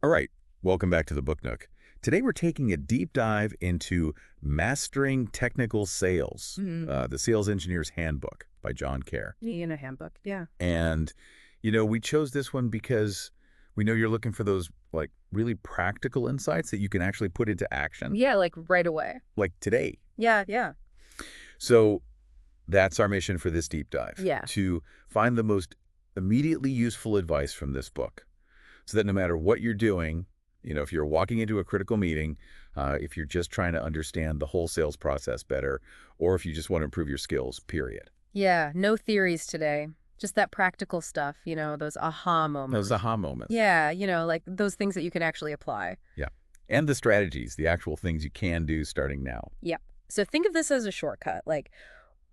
All right, welcome back to the Book Nook. Today we're taking a deep dive into Mastering Technical Sales, the Sales Engineer's Handbook by John Kerr. Handbook, yeah. And, we chose this one because we know you're looking for those, really practical insights that you can actually put into action. Yeah, like right away. Like today. Yeah, yeah. So that's our mission for this deep dive. Yeah. To find the most immediately useful advice from this book so that no matter what you're doing, if you're walking into a critical meeting, if you're just trying to understand the whole sales process better, or if you just want to improve your skills, period. Yeah, no theories today. Just that practical stuff, those aha moments. Those aha moments. Yeah, like those things that you can actually apply. Yeah. And the strategies, the actual things you can do starting now. Yeah. So think of this as a shortcut. Like,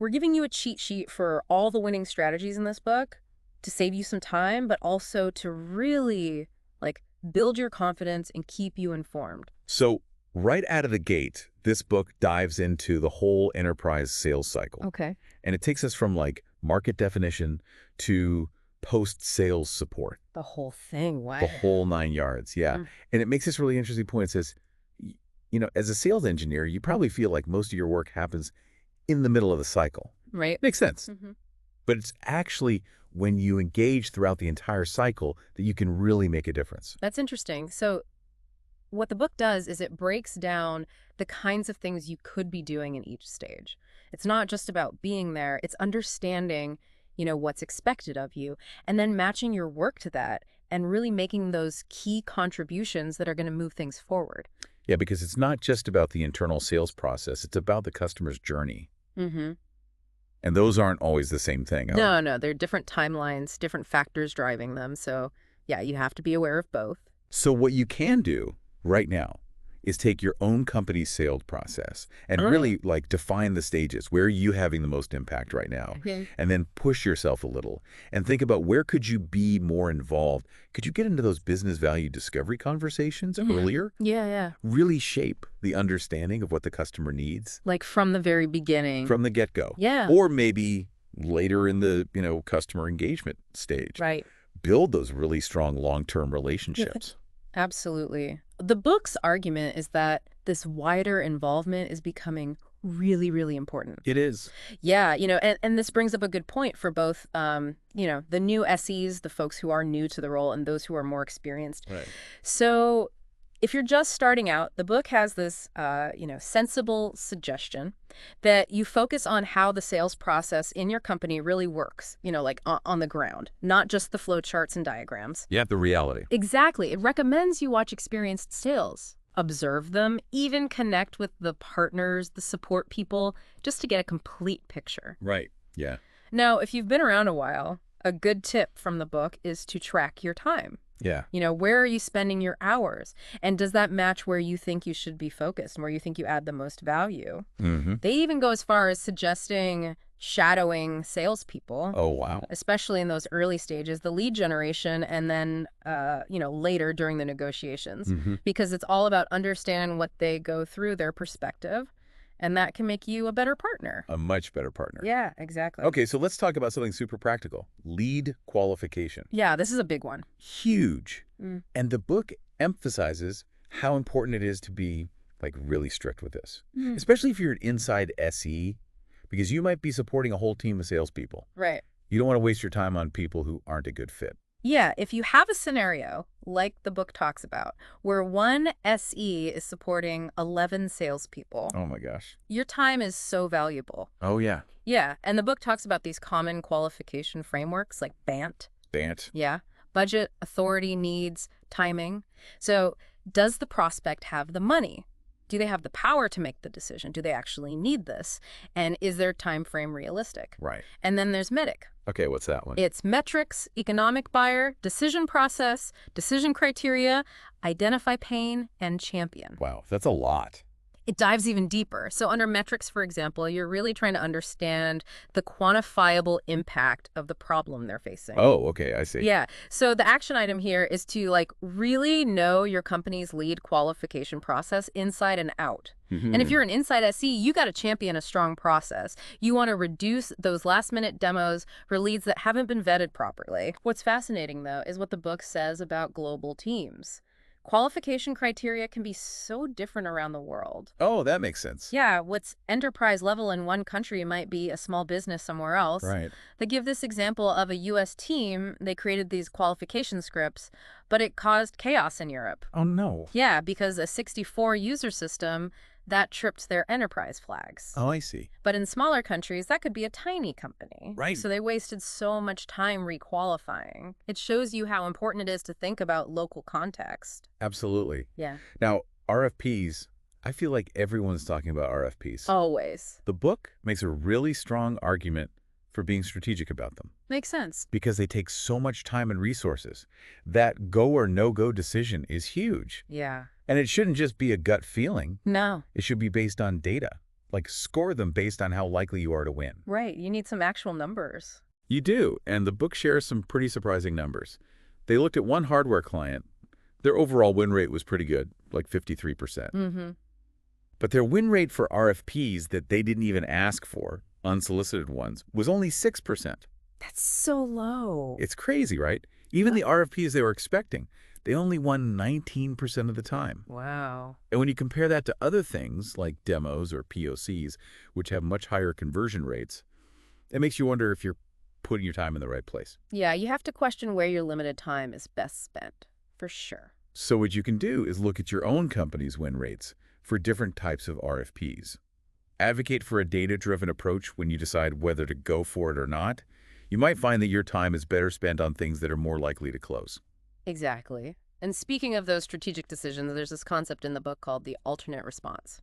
we're giving you a cheat sheet for all the winning strategies in this book to save you some time, but also to really, build your confidence and keep you informed. So right out of the gate, this book dives into the whole enterprise sales cycle. Okay. And it takes us from market definition to post-sales support. The whole thing, wow. The whole 9 yards, yeah. And it makes this really interesting point. It says, as a sales engineer, you probably feel like most of your work happens in the middle of the cycle. Right. Makes sense. But it's actually when you engage throughout the entire cycle that you can really make a difference. That's interesting. So what the book does is it breaks down the kinds of things you could be doing in each stage. It's not just about being there. It's understanding, what's expected of you, and then matching your work to that and really making those key contributions that are going to move things forward. Yeah, because it's not just about the internal sales process. It's about the customer's journey. And those aren't always the same thing. No, they're different timelines, different factors driving them. So, yeah, you have to be aware of both. So what you can do right now is take your own company's sales process and really define the stages. Where are you having the most impact right now? And then push yourself a little and think about where could you be more involved? Could you get into those business value discovery conversations earlier? Yeah. Really shape the understanding of what the customer needs. Like from the very beginning. From the get-go. Yeah. Or maybe later in the, customer engagement stage. Right. Build those really strong long-term relationships. Absolutely. The book's argument is that this wider involvement is becoming really, really important. It is. Yeah, and this brings up a good point for both, the new SEs, the folks who are new to the role, and those who are more experienced. Right. So if you're just starting out, the book has this, sensible suggestion that you focus on how the sales process in your company really works, on the ground, not just the flow charts and diagrams. Yeah, the reality. Exactly. It recommends you watch experienced sales, observe them, even connect with the partners, the support people, just to get a complete picture. Right. Yeah. Now, if you've been around a while, a good tip from the book is to track your time. Yeah. Where are you spending your hours? And does that match where you think you should be focused and where you think you add the most value? They even go as far as suggesting shadowing salespeople. Oh, wow. Especially in those early stages, the lead generation, and then, later during the negotiations. Because it's all about understanding what they go through, their perspective. And that can make you a better partner. A much better partner. Yeah, exactly. Okay, so let's talk about something super practical. Lead qualification. Yeah, this is a big one. Huge. And the book emphasizes how important it is to be, really strict with this. Especially if you're an inside SE, because you might be supporting a whole team of salespeople. Right. You don't want to waste your time on people who aren't a good fit. Yeah, if you have a scenario, like the book talks about, where one SE is supporting 11 salespeople. Oh, my gosh. Your time is so valuable. Oh, yeah. Yeah, and the book talks about these common qualification frameworks like BANT. BANT. Yeah. Budget, authority, needs, timing. So does the prospect have the money? Do they have the power to make the decision? Do they actually need this? And is their time frame realistic? Right. And then there's MEDIC. Okay, what's that one? It's metrics, economic buyer, decision process, decision criteria, identify pain, and champion. Wow, that's a lot. It dives even deeper. So under metrics, for example, you're really trying to understand the quantifiable impact of the problem they're facing. Oh, okay, I see. Yeah. So the action item here is to really know your company's lead qualification process inside and out. And if you're an inside SE, you got to champion a strong process. You want to reduce those last-minute demos for leads that haven't been vetted properly. What's fascinating, though, is what the book says about global teams. Qualification criteria can be so different around the world. Oh, that makes sense. Yeah, what's enterprise level in one country might be a small business somewhere else. Right. They give this example of a U.S. team. They created these qualification scripts, but it caused chaos in Europe. Oh, no. Yeah, because a 64-user system, that tripped their enterprise flags. Oh, I see. But in smaller countries, that could be a tiny company. Right. So they wasted so much time requalifying. It shows you how important it is to think about local context. Absolutely. Yeah. Now, RFPs, I feel like everyone's talking about RFPs. Always. The book makes a really strong argument for being strategic about them Makes sense. because they take so much time and resources. That go or no-go decision is huge. Yeah. And it shouldn't just be a gut feeling. No. It should be based on data. Like, score them based on how likely you are to win. Right. You need some actual numbers. You do, and the book shares some pretty surprising numbers. They looked at one hardware client. Their overall win rate was pretty good, like 53%. Mm-hmm. But their win rate for RFPs that they didn't even ask for, unsolicited ones, was only 6%. That's so low. It's crazy, right? Even the RFPs they were expecting, they only won 19% of the time. Wow. And when you compare that to other things like demos or POCs, which have much higher conversion rates, it makes you wonder if you're putting your time in the right place. Yeah, you have to question where your limited time is best spent, for sure. So what you can do is look at your own company's win rates for different types of RFPs. Advocate for a data-driven approach when you decide whether to go for it or not. You might find that your time is better spent on things that are more likely to close. Exactly. And speaking of those strategic decisions, there's this concept in the book called the alternate response.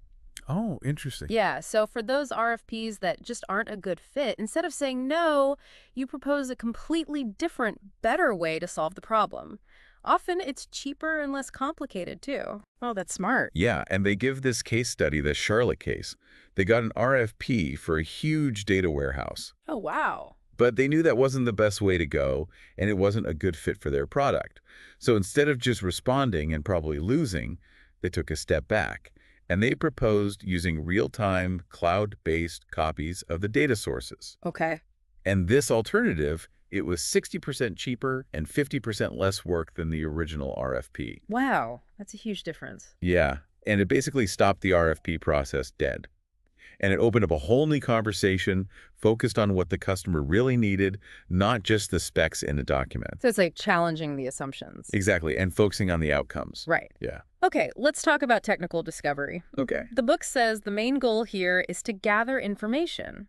Oh, interesting. Yeah, so for those RFPs that just aren't a good fit, instead of saying no, you propose a completely different, better way to solve the problem. Often it's cheaper and less complicated, too. Oh, that's smart. Yeah, and they give this case study, the Charlotte case. They got an RFP for a huge data warehouse. Oh, wow. But they knew that wasn't the best way to go, and it wasn't a good fit for their product. So instead of just responding and probably losing, they took a step back, and they proposed using real-time, cloud-based copies of the data sources. Okay. And this alternative, it was 60% cheaper and 50% less work than the original RFP. Wow, that's a huge difference. Yeah, and it basically stopped the RFP process dead. And it opened up a whole new conversation focused on what the customer really needed, not just the specs in a document. So it's like challenging the assumptions. Exactly, and focusing on the outcomes. Right. Yeah. Okay, let's talk about technical discovery. Okay. The book says the main goal here is to gather information,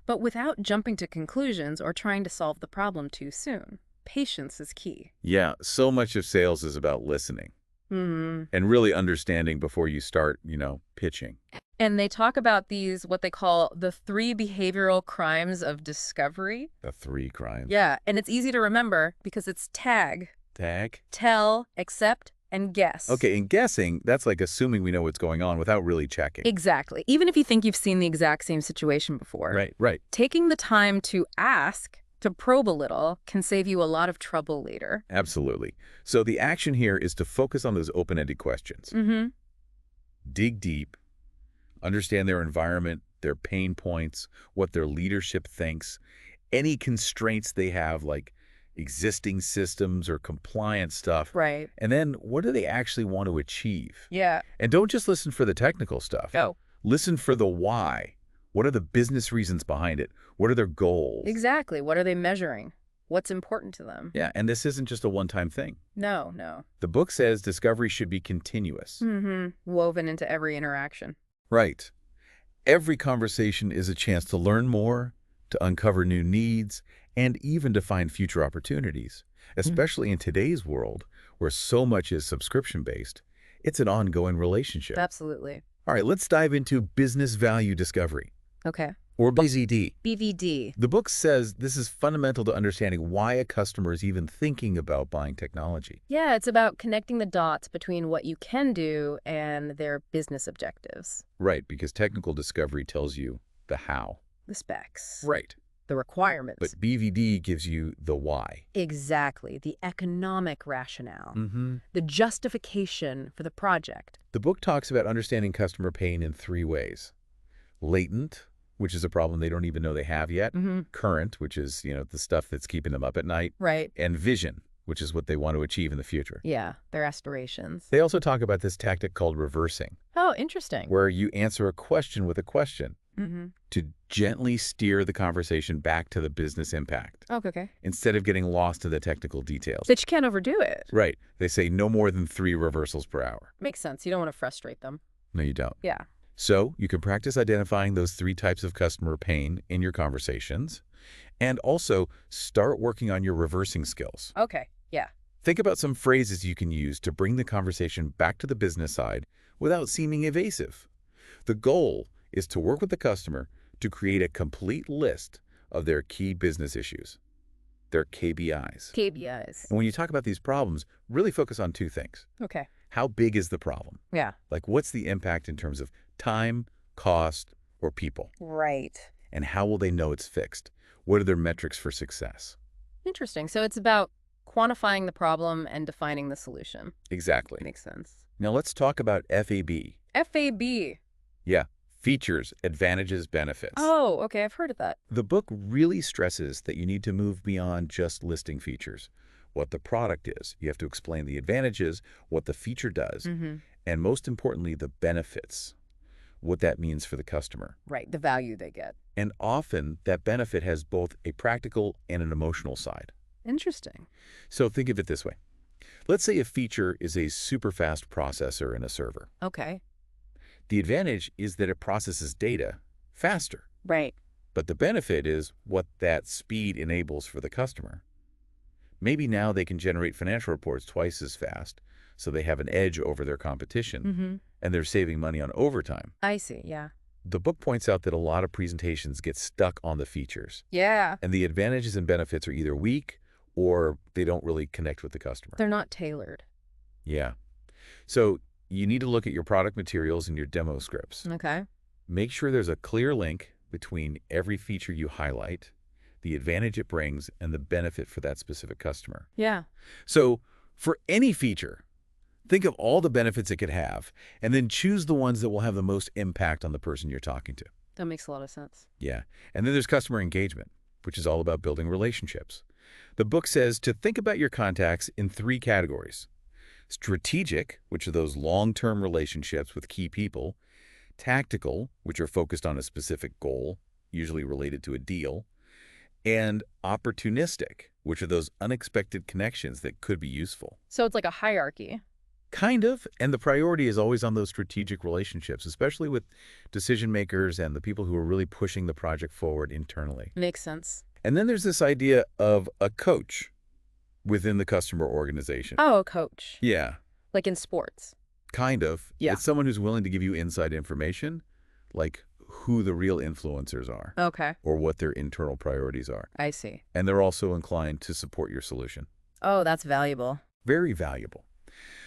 but without jumping to conclusions or trying to solve the problem too soon. Patience is key. Yeah, so much of sales is about listening and really understanding before you start, pitching. And they talk about these, what they call the 3 behavioral crimes of discovery. The 3 crimes. Yeah, and it's easy to remember because it's tag, Tag. tell, accept, and guess. Okay, in guessing, that's like assuming we know what's going on without really checking. Exactly. Even if you think you've seen the exact same situation before. Right. Taking the time to ask, to probe a little, can save you a lot of trouble later. Absolutely. So the action here is to focus on those open-ended questions. Dig deep. Understand their environment, their pain points, what their leadership thinks, any constraints they have, like existing systems or compliance stuff. Right. And then what do they actually want to achieve? Yeah. And don't just listen for the technical stuff. Oh. Listen for the why. What are the business reasons behind it? What are their goals? Exactly. What are they measuring? What's important to them? Yeah, and this isn't just a one-time thing. No. The book says discovery should be continuous. Woven into every interaction. Right. Every conversation is a chance to learn more, to uncover new needs, and even to find future opportunities. Especially in today's world, where so much is subscription-based, it's an ongoing relationship. Absolutely. All right, let's dive into business value discovery, Okay. or BVD. BVD. The book says this is fundamental to understanding why a customer is even thinking about buying technology. Yeah, it's about connecting the dots between what you can do and their business objectives. Right, because technical discovery tells you the how. The specs. Right. The requirements. But BVD gives you the why. Exactly. The economic rationale. Mm-hmm. The justification for the project. The book talks about understanding customer pain in 3 ways. Latent, which is a problem they don't even know they have yet. Current, which is, the stuff that's keeping them up at night. Right. And vision, which is what they want to achieve in the future. Yeah, their aspirations. They also talk about this tactic called reversing, Oh, interesting. where you answer a question with a question Mm-hmm. to gently steer the conversation back to the business impact, Okay. instead of getting lost in the technical details. But you can't overdo it. Right. They say no more than 3 reversals per hour. Makes sense. You don't want to frustrate them. No, you don't. Yeah. So you can practice identifying those 3 types of customer pain in your conversations, and also start working on your reversing skills. Okay. Yeah. Think about some phrases you can use to bring the conversation back to the business side without seeming evasive. The goal is to work with the customer to create a complete list of their key business issues, their KBIs. KBIs. And when you talk about these problems, really focus on 2 things. Okay. How big is the problem? Yeah. Like, what's the impact in terms of time, cost, or people? Right. And how will they know it's fixed? What are their metrics for success? Interesting. So it's about quantifying the problem and defining the solution. Exactly. Makes sense. Now let's talk about FAB. FAB. Yeah, features, advantages, benefits. Oh, okay. I've heard of that. The book really stresses that you need to move beyond just listing features. What the product is. You have to explain the advantages, what the feature does, and most importantly, the benefits, what that means for the customer. Right. The value they get. And often, that benefit has both a practical and an emotional side. Interesting. So think of it this way. Let's say a feature is a super fast processor in a server. Okay. The advantage is that it processes data faster. Right. But the benefit is what that speed enables for the customer. Maybe now they can generate financial reports twice as fast, so they have an edge over their competition, and they're saving money on overtime. I see. Yeah. The book points out that a lot of presentations get stuck on the features, Yeah. and the advantages and benefits are either weak or they don't really connect with the customer. They're not tailored. Yeah. So you need to look at your product materials and your demo scripts. Okay. Make sure there's a clear link between every feature you highlight, the advantage it brings, and the benefit for that specific customer. Yeah. So for any feature, think of all the benefits it could have, and then choose the ones that will have the most impact on the person you're talking to. That makes a lot of sense. Yeah. And then there's customer engagement, which is all about building relationships. The book says to think about your contacts in 3 categories. Strategic, which are those long-term relationships with key people. Tactical, which are focused on a specific goal, usually related to a deal. And opportunistic, which are those unexpected connections that could be useful. So it's like a hierarchy. Kind of, and the priority is always on those strategic relationships, especially with decision makers and the people who are really pushing the project forward internally. Makes sense. And then there's this idea of a coach within the customer organization. Oh, a coach. Yeah, Like in sports. kind of. Yeah. It's someone who's willing to give you inside information, like who the real influencers are Okay. or what their internal priorities are. I see. And they're also inclined to support your solution. Oh, that's valuable. Very valuable.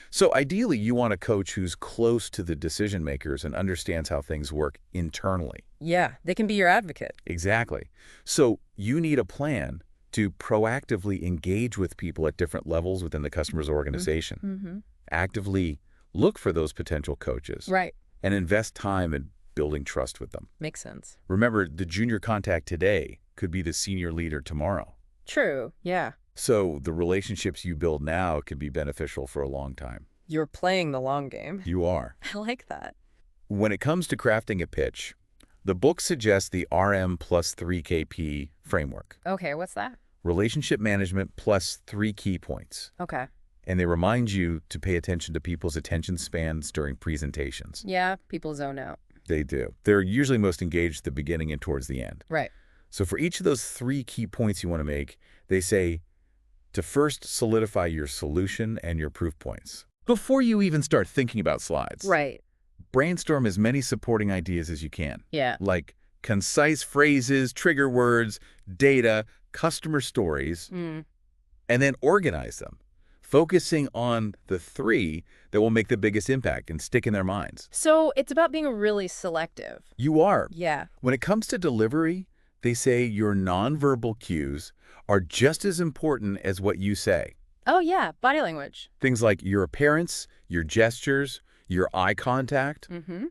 So ideally, you want a coach who's close to the decision makers and understands how things work internally. Yeah. They can be your advocate. Exactly. So you need a plan to proactively engage with people at different levels within the customer's organization. Actively look for those potential coaches. Right. And invest time in building trust with them. Makes sense. Remember, the junior contact today could be the senior leader tomorrow. True. Yeah. So the relationships you build now can be beneficial for a long time. You're playing the long game. You are. I like that. When it comes to crafting a pitch, the book suggests the RM plus 3KP framework. Okay. What's that? Relationship management plus 3 key points. Okay. And they remind you to pay attention to people's attention spans during presentations. Yeah. People zone out. They do. They're usually most engaged at the beginning and towards the end. Right. So for each of those 3 key points you want to make, they say to first solidify your solution and your proof points before you even start thinking about slides. Right. Brainstorm as many supporting ideas as you can, Yeah. like concise phrases, trigger words, data, customer stories, and then organize them, focusing on the 3 that will make the biggest impact and stick in their minds. So it's about being really selective. You are. Yeah. When it comes to delivery, they say your nonverbal cues are just as important as what you say. Oh, yeah. Body language. Things like your appearance, your gestures, your eye contact, and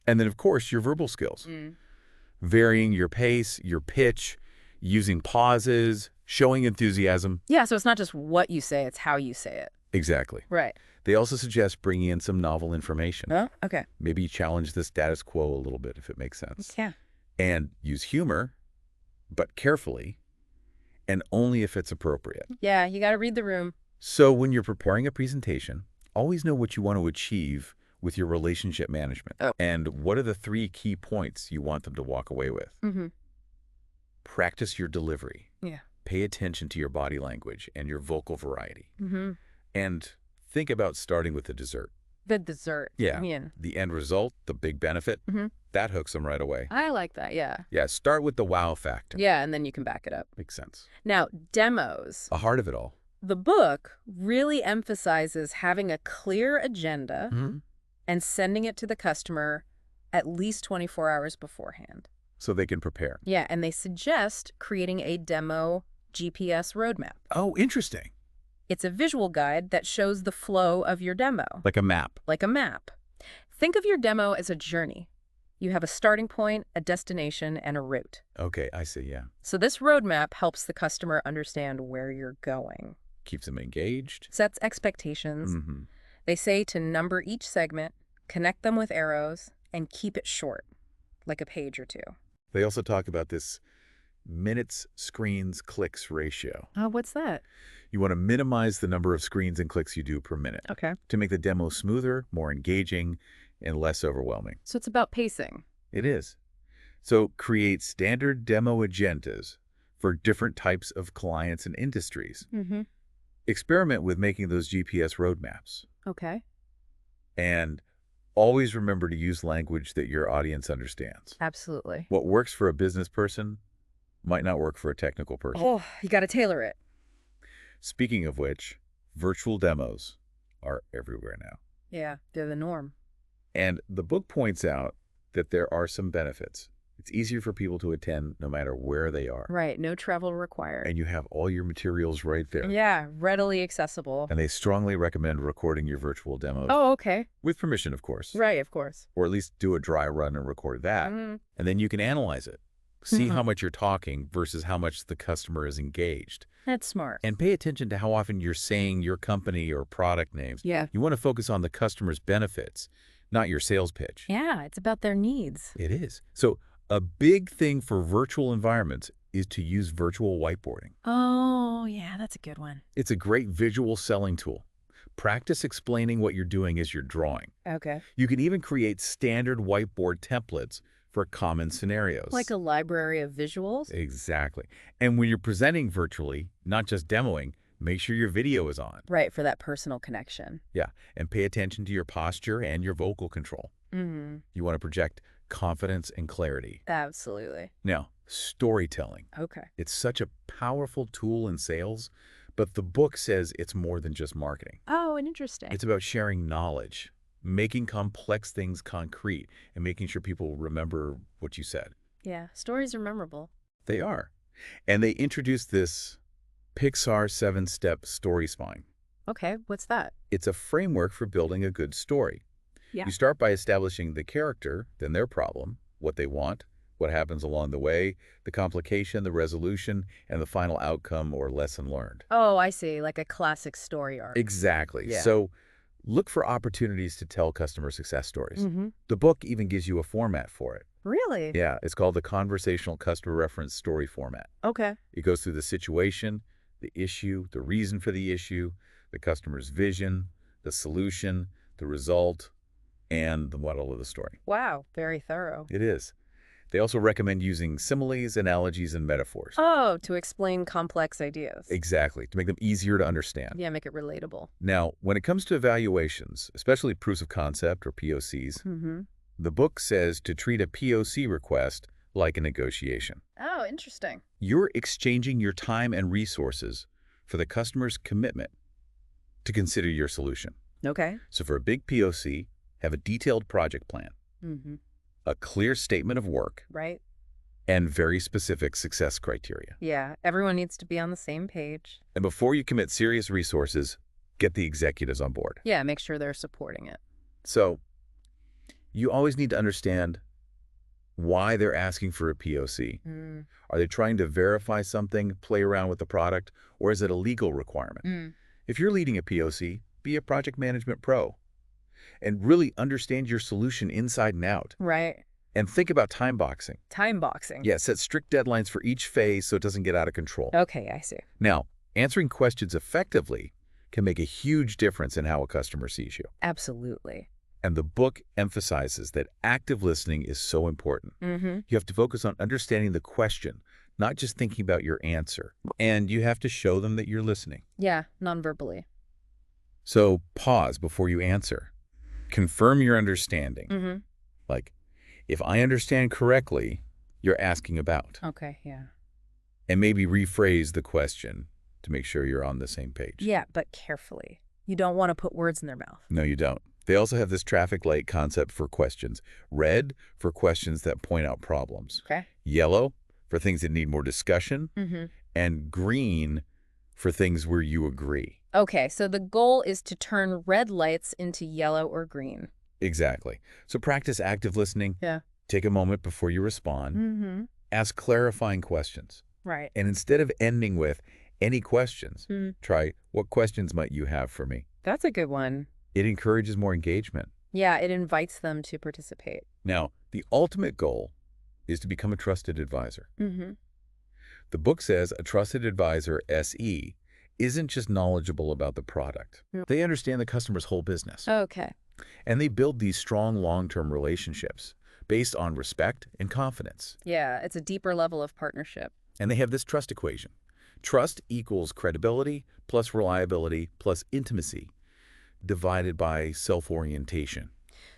then, of course, your verbal skills. Varying your pace, your pitch, using pauses, Showing enthusiasm. Yeah, so it's not just what you say, it's how you say it. Exactly. Right. They also suggest bringing in some novel information. Oh, okay. Maybe challenge the status quo a little bit if it makes sense. Yeah. And use humor, but carefully, and only if it's appropriate. Yeah, you got to read the room. So when you're preparing a presentation, always know what you want to achieve with your relationship management. Oh. And what are the 3 key points you want them to walk away with? Mm-hmm. Practice your delivery. Yeah. Pay attention to your body language and your vocal variety. Mm-hmm. And think about starting with the dessert. The dessert. Yeah. Yeah. The end result, the big benefit, Mm-hmm. that hooks them right away. I like that, yeah. Yeah, start with the wow factor. Yeah, and then you can back it up. Makes sense. Now, demos. The heart of it all. The book really emphasizes having a clear agenda and sending it to the customer at least 24 hours beforehand. So they can prepare. Yeah, and they suggest creating a demo GPS roadmap. Oh, interesting. It's a visual guide that shows the flow of your demo. Like a map. Like a map. Think of your demo as a journey. You have a starting point, a destination, and a route. Okay, I see, yeah. So this roadmap helps the customer understand where you're going. Keeps them engaged. Sets expectations. They say to number each segment, connect them with arrows, and keep it short, like a page or 2. They also talk about this minutes, screens, clicks ratio. Oh, what's that? You want to minimize the number of screens and clicks you do per minute Okay. to make the demo smoother, more engaging, and less overwhelming. So it's about pacing. It is. So create standard demo agendas for different types of clients and industries. Experiment with making those GPS roadmaps. Okay. And always remember to use language that your audience understands. Absolutely. What works for a business person might not work for a technical person. Oh, you got to tailor it. Speaking of which, virtual demos are everywhere now. Yeah, they're the norm. And the book points out that there are some benefits. It's easier for people to attend no matter where they are. Right, no travel required. And you have all your materials right there. Yeah, readily accessible. And they strongly recommend recording your virtual demos. Oh, okay. With permission, of course. Right, of course. Or at least do a dry run and record that. And then you can analyze it. See how much you're talking versus how much the customer is engaged. That's smart. And pay attention to how often you're saying your company or product names. Yeah. You want to focus on the customer's benefits, not your sales pitch. Yeah, it's about their needs. It is. So a big thing for virtual environments is to use virtual whiteboarding. Oh, yeah, that's a good one. It's a great visual selling tool. Practice explaining what you're doing as you're drawing. Okay. You can even create standard whiteboard templates for common scenarios. Like a library of visuals? Exactly. And when you're presenting virtually, not just demoing, make sure your video is on. Right, for that personal connection. Yeah, and pay attention to your posture and your vocal control. You want to project confidence and clarity. Absolutely. Now, storytelling. Okay. It's such a powerful tool in sales, but the book says it's more than just marketing. Oh, and interesting. It's about sharing knowledge, making complex things concrete, and making sure people remember what you said. Yeah, stories are memorable. They are. And they introduced this Pixar 7-step story spine. Okay, what's that? It's a framework for building a good story. Yeah. You start by establishing the character, then their problem, what they want, what happens along the way, the complication, the resolution, and the final outcome or lesson learned. Oh, I see, like a classic story arc. Exactly. Yeah. So look for opportunities to tell customer success stories. The book even gives you a format for it. Really? Yeah, it's called the Conversational Customer Reference Story Format. Okay. It goes through the situation, the issue, the reason for the issue, the customer's vision, the solution, the result, and the model of the story. Wow, very thorough. It is. They also recommend using similes, analogies, and metaphors. Oh, to explain complex ideas. Exactly, to make them easier to understand. Yeah, make it relatable. Now, when it comes to evaluations, especially proofs of concept or POCs, the book says to treat a POC request like a negotiation. Oh, interesting. You're exchanging your time and resources for the customer's commitment to consider your solution. Okay. So for a big POC, have a detailed project plan, a clear statement of work, Right. and very specific success criteria. Yeah, everyone needs to be on the same page. And before you commit serious resources, get the executives on board. Yeah, make sure they're supporting it. So you always need to understand why they're asking for a POC. Are they trying to verify something, play around with the product, or is it a legal requirement? If you're leading a POC, be a project management pro and really understand your solution inside and out. Right. And think about time boxing. Time boxing. Yeah, set strict deadlines for each phase so it doesn't get out of control. Okay, I see. Now, answering questions effectively can make a huge difference in how a customer sees you. Absolutely. And the book emphasizes that active listening is so important. You have to focus on understanding the question, not just thinking about your answer. And you have to show them that you're listening. Yeah, non-verbally. So pause before you answer. Confirm your understanding. Like, if I understand correctly, you're asking about. Okay, yeah. And maybe rephrase the question to make sure you're on the same page. Yeah, but carefully. You don't want to put words in their mouth. No, you don't. They also have this traffic light concept for questions. Red for questions that point out problems. Okay. Yellow for things that need more discussion. And green for things where you agree. Okay, so the goal is to turn red lights into yellow or green. Exactly. So practice active listening. Yeah. Take a moment before you respond. Ask clarifying questions. Right. And instead of ending with any questions, try, what questions might you have for me? That's a good one. It encourages more engagement. Yeah, it invites them to participate. Now, the ultimate goal is to become a trusted advisor. The book says a trusted advisor, SE, isn't just knowledgeable about the product. They understand the customer's whole business. Okay. And they build these strong long-term relationships based on respect and confidence. Yeah, it's a deeper level of partnership. And they have this trust equation. Trust equals credibility plus reliability plus intimacy divided by self-orientation.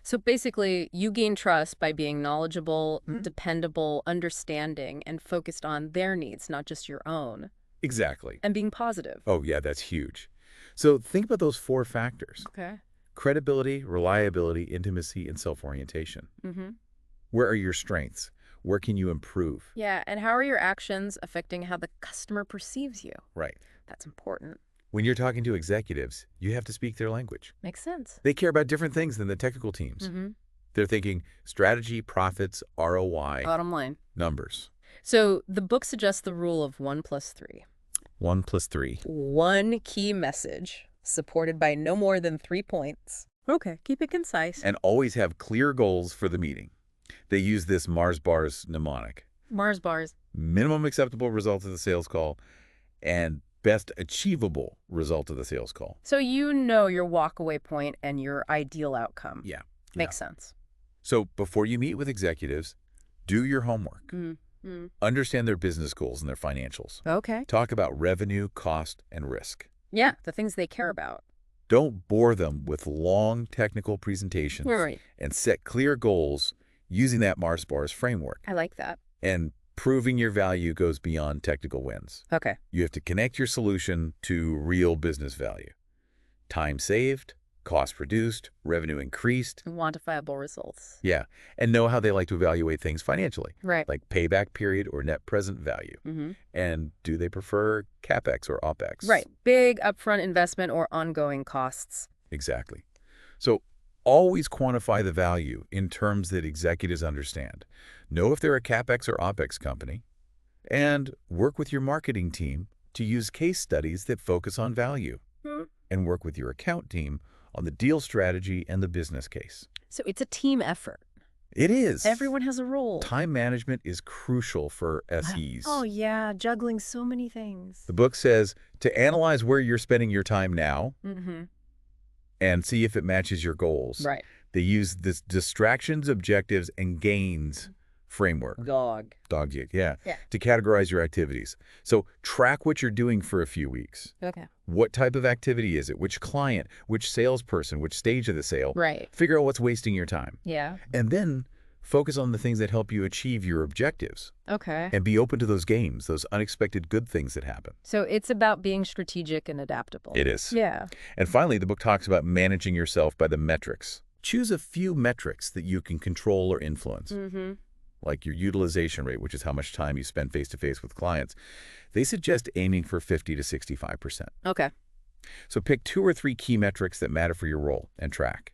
So basically, you gain trust by being knowledgeable, dependable, understanding, and focused on their needs, not just your own. Exactly. And being positive. Oh, yeah, that's huge. So think about those 4 factors. Okay. Credibility, reliability, intimacy, and self-orientation. Where are your strengths? Where can you improve? Yeah, and how are your actions affecting how the customer perceives you? Right. That's important. When you're talking to executives, you have to speak their language. Makes sense. They care about different things than the technical teams. They're thinking strategy, profits, ROI, Bottom line. numbers. So the book suggests the rule of 1 + 3. 1 + 3. One key message, supported by no more than 3 points. Okay, keep it concise. And always have clear goals for the meeting. They use this Mars bars mnemonic. Mars bars. Minimum acceptable result of the sales call and best achievable result of the sales call. So you know your walkaway point and your ideal outcome. Yeah. Makes sense. So before you meet with executives, do your homework. Understand their business goals and their financials. Okay. Talk about revenue, cost, and risk. Yeah, the things they care about. Don't bore them with long technical presentations. Right. And set clear goals using that Mars bars framework. I like that. And proving your value goes beyond technical wins. Okay. You have to connect your solution to real business value. Time saved, cost reduced, revenue increased. Quantifiable results. Yeah, and know how they like to evaluate things financially. Right. Like payback period or net present value. And do they prefer CapEx or OpEx? Right. Big upfront investment or ongoing costs. Exactly. So always quantify the value in terms that executives understand. Know if they're a CapEx or OpEx company. And work with your marketing team to use case studies that focus on value. And work with your account team on the deal strategy and the business case. So it's a team effort. It is. Everyone has a role. Time management is crucial for SEs. Oh, yeah. Juggling so many things. The book says to analyze where you're spending your time now and see if it matches your goals. Right. They use this distractions, objectives, and gains framework. Dog. Yeah. To categorize your activities. So track what you're doing for a few weeks. Okay. What type of activity is it? Which client? Which salesperson? Which stage of the sale? Right. Figure out what's wasting your time. Yeah. And then focus on the things that help you achieve your objectives. Okay. And be open to those gains, those unexpected good things that happen. So it's about being strategic and adaptable. It is. Yeah. And finally, the book talks about managing yourself by the metrics. Choose a few metrics that you can control or influence. Like your utilization rate, which is how much time you spend face-to-face with clients. They suggest aiming for 50 to 65%. Okay. So pick 2 or 3 key metrics that matter for your role and track.